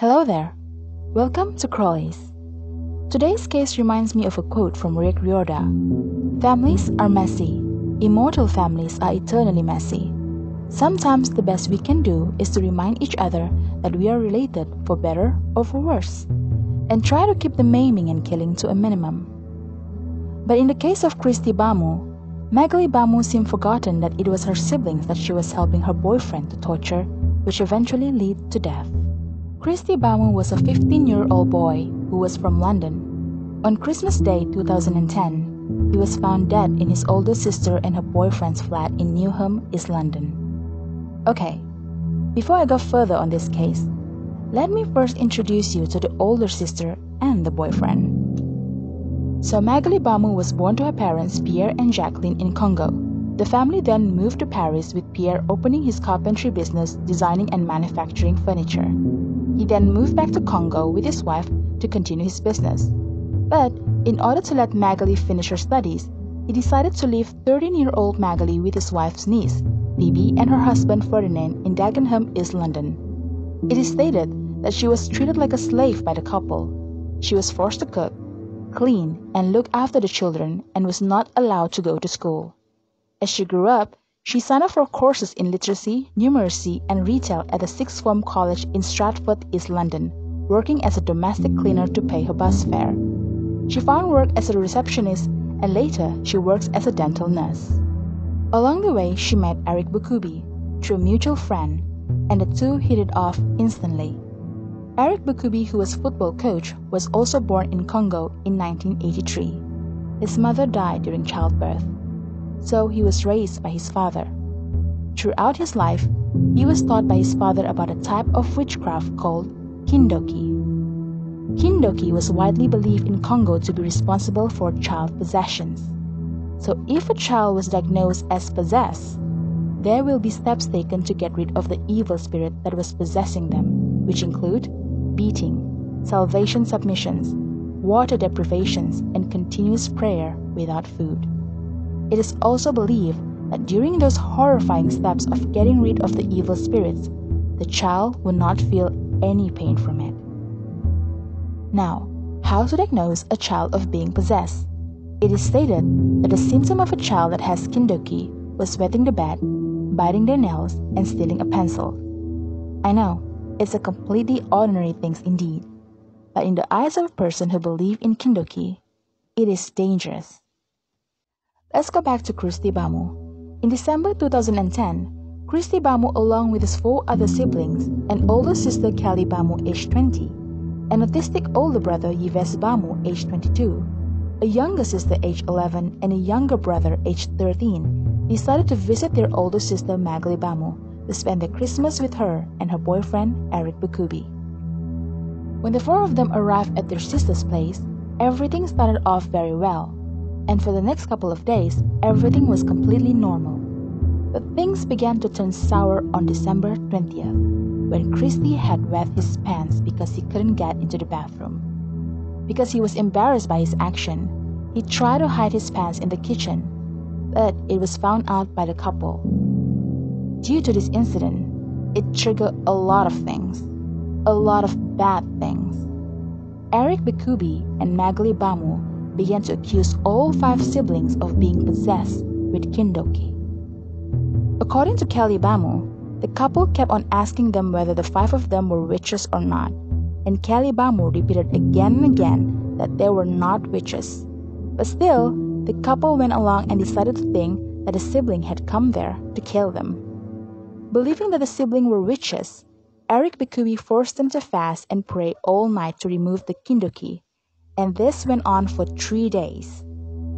Hello there. Welcome to Crawlies. Today's case reminds me of a quote from Rick Riordan. Families are messy. Immortal families are eternally messy. Sometimes the best we can do is to remind each other that we are related for better or for worse, and try to keep the maiming and killing to a minimum. But in the case of Kristy Bamu, Magali Bamu seemed forgotten that it was her siblings that she was helping her boyfriend to torture, which eventually led to death. Kristy Bamu was a 15-year-old boy who was from London. On Christmas Day 2010, he was found dead in his older sister and her boyfriend's flat in Newham, East London. Okay, before I go further on this case, let me first introduce you to the older sister and the boyfriend. So Magali Bamu was born to her parents Pierre and Jacqueline in Congo. The family then moved to Paris with Pierre opening his carpentry business, designing and manufacturing furniture. He then moved back to Congo with his wife to continue his business. But in order to let Magali finish her studies, he decided to leave 13-year-old Magali with his wife's niece, Phoebe, and her husband Ferdinand in Dagenham, East London. It is stated that she was treated like a slave by the couple. She was forced to cook, clean, and look after the children and was not allowed to go to school. As she grew up, she signed up for courses in literacy, numeracy, and retail at the Sixth Form College in Stratford, East London, working as a domestic cleaner to pay her bus fare. She found work as a receptionist and later she works as a dental nurse. Along the way, she met Eric Bukubi through a mutual friend, and the two hit it off instantly. Eric Bukubi, who was football coach, was also born in Congo in 1983. His mother died during childbirth, so he was raised by his father. Throughout his life, he was taught by his father about a type of witchcraft called Kindoki. Kindoki was widely believed in Congo to be responsible for child possessions. So if a child was diagnosed as possessed, there will be steps taken to get rid of the evil spirit that was possessing them, which include beating, salvation submissions, water deprivations, and continuous prayer without food. It is also believed that during those horrifying steps of getting rid of the evil spirits, the child will not feel any pain from it. Now, how to diagnose a child of being possessed? It is stated that the symptom of a child that has Kindoki was wetting the bed, biting their nails, and stealing a pencil. I know, it's a completely ordinary thing indeed, but in the eyes of a person who believes in Kindoki, it is dangerous. Let's go back to Kristy Bamu. In December 2010, Kristy Bamu, along with his 4 other siblings, an older sister Kelly Bamu aged 20, an autistic older brother Yves Bamu aged 22, a younger sister aged 11, and a younger brother aged 13, decided to visit their older sister Magali Bamu to spend their Christmas with her and her boyfriend Eric Bukubi. When the 4 of them arrived at their sister's place, everything started off very well, and for the next couple of days, everything was completely normal. But things began to turn sour on December 20th, when Kristy had wet his pants because he couldn't get into the bathroom. Because he was embarrassed by his action, he tried to hide his pants in the kitchen, but it was found out by the couple. Due to this incident, it triggered a lot of things, a lot of bad things. Eric Bukubi and Magali Bamu began to accuse all 5 siblings of being possessed with Kindoki. According to Kelly Bamu, the couple kept on asking them whether the 5 of them were witches or not, and Kelly Bamu repeated again and again that they were not witches. But still, the couple went along and decided to think that a sibling had come there to kill them. Believing that the siblings were witches, Eric Bukubi forced them to fast and pray all night to remove the Kindoki, and this went on for 3 days.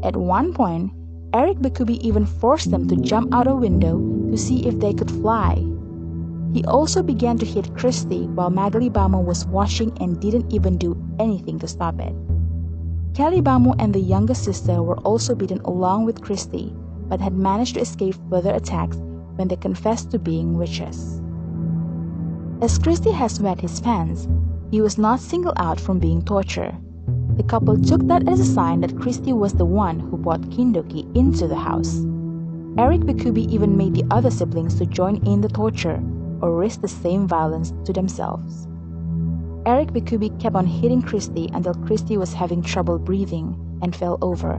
At one point, Eric Bukubi even forced them to jump out a window to see if they could fly. He also began to hit Kristy while Magali Bamu was watching and didn't even do anything to stop it. Kelly Bamu and the younger sister were also beaten along with Kristy, but had managed to escape further attacks when they confessed to being witches. As Kristy has wet his pants, he was not singled out from being tortured. The couple took that as a sign that Kristy was the one who brought Kindoki into the house. Eric Bukubi even made the other siblings to join in the torture or risk the same violence to themselves. Eric Bikubi kept on hitting Kristy until Kristy was having trouble breathing and fell over.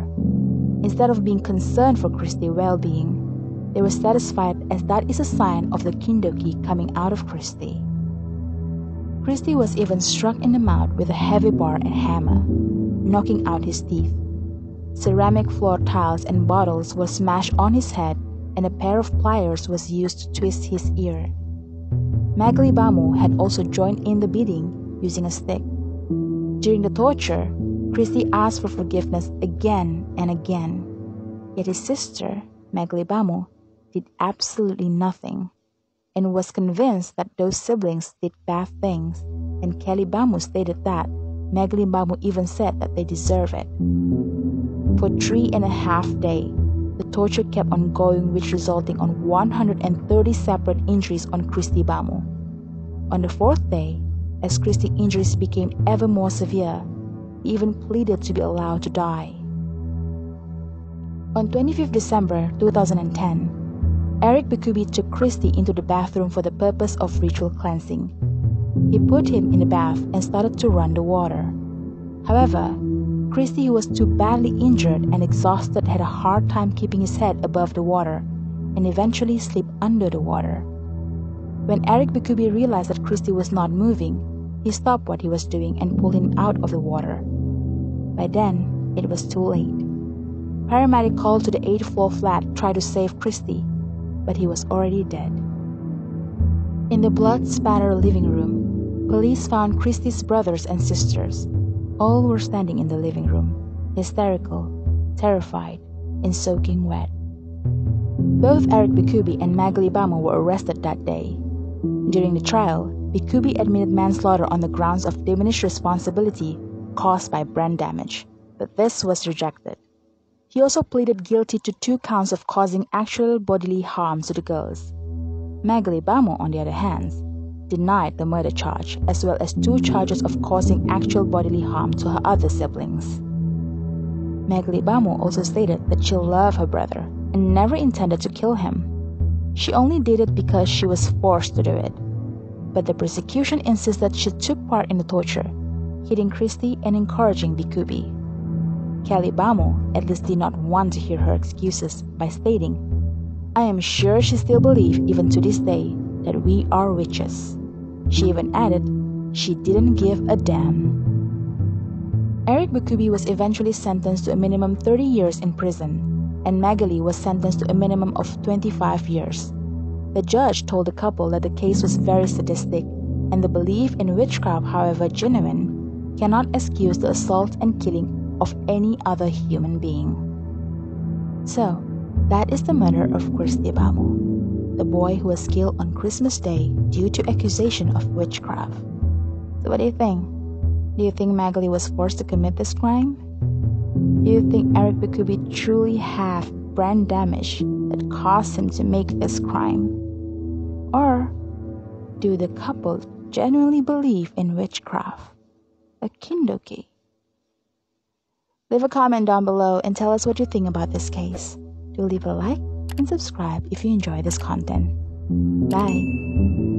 Instead of being concerned for Kristy's well-being, they were satisfied as that is a sign of the kindoki coming out of Kristy. Kristy was even struck in the mouth with a heavy bar and hammer, knocking out his teeth. Ceramic floor tiles and bottles were smashed on his head, and a pair of pliers was used to twist his ear. Kristy Bamu had also joined in the beating using a stick. During the torture, Kristy asked for forgiveness again and again, yet his sister, Kristy Bamu, did absolutely nothing, and was convinced that those siblings did bad things, and Kristy Bamu stated that Kristy Bamu even said that they deserve it. For 3.5 days, the torture kept on going, which resulting on 130 separate injuries on Kristy Bamu. On the 4th day, as Kristy's injuries became ever more severe, he even pleaded to be allowed to die. On 25 December 2010, Eric Bikubi took Kristy into the bathroom for the purpose of ritual cleansing. He put him in the bath and started to run the water. However, Kristy, who was too badly injured and exhausted, had a hard time keeping his head above the water and eventually slipped under the water. When Eric Bikubi realized that Kristy was not moving, he stopped what he was doing and pulled him out of the water. By then, it was too late. Paramedic called to the 8th floor flat tried to save Kristy, but he was already dead. In the blood-spattered living room, police found Kristy's brothers and sisters. All were standing in the living room, hysterical, terrified, and soaking wet. Both Eric Bikubi and Kristy Bamu were arrested that day. During the trial, Bikubi admitted manslaughter on the grounds of diminished responsibility caused by brain damage, but this was rejected. He also pleaded guilty to 2 counts of causing actual bodily harm to the girls. Kristy Bamu, on the other hand, denied the murder charge, as well as 2 charges of causing actual bodily harm to her other siblings. Kristy Bamu also stated that she loved her brother and never intended to kill him. She only did it because she was forced to do it. But the prosecution insisted she took part in the torture, hitting Kristy and encouraging Bikubi. Kristy Bamu at least did not want to hear her excuses by stating, "I am sure she still believes even to this day that we are witches." She even added, she didn't give a damn. Eric Bikubi was eventually sentenced to a minimum 30 years in prison, and Kristy was sentenced to a minimum of 25 years. The judge told the couple that the case was very sadistic, and the belief in witchcraft, however genuine, cannot excuse the assault and killing of any other human being. So, that is the murder of Kristy Bamu, the boy who was killed on Christmas Day due to accusation of witchcraft. So what do you think? Do you think Kristy was forced to commit this crime? Do you think Eric Bikubi truly had brain damage that caused him to make this crime? Or do the couple genuinely believe in witchcraft, a kindoki? Leave a comment down below and tell us what you think about this case. Do leave a like and subscribe if you enjoy this content. Bye!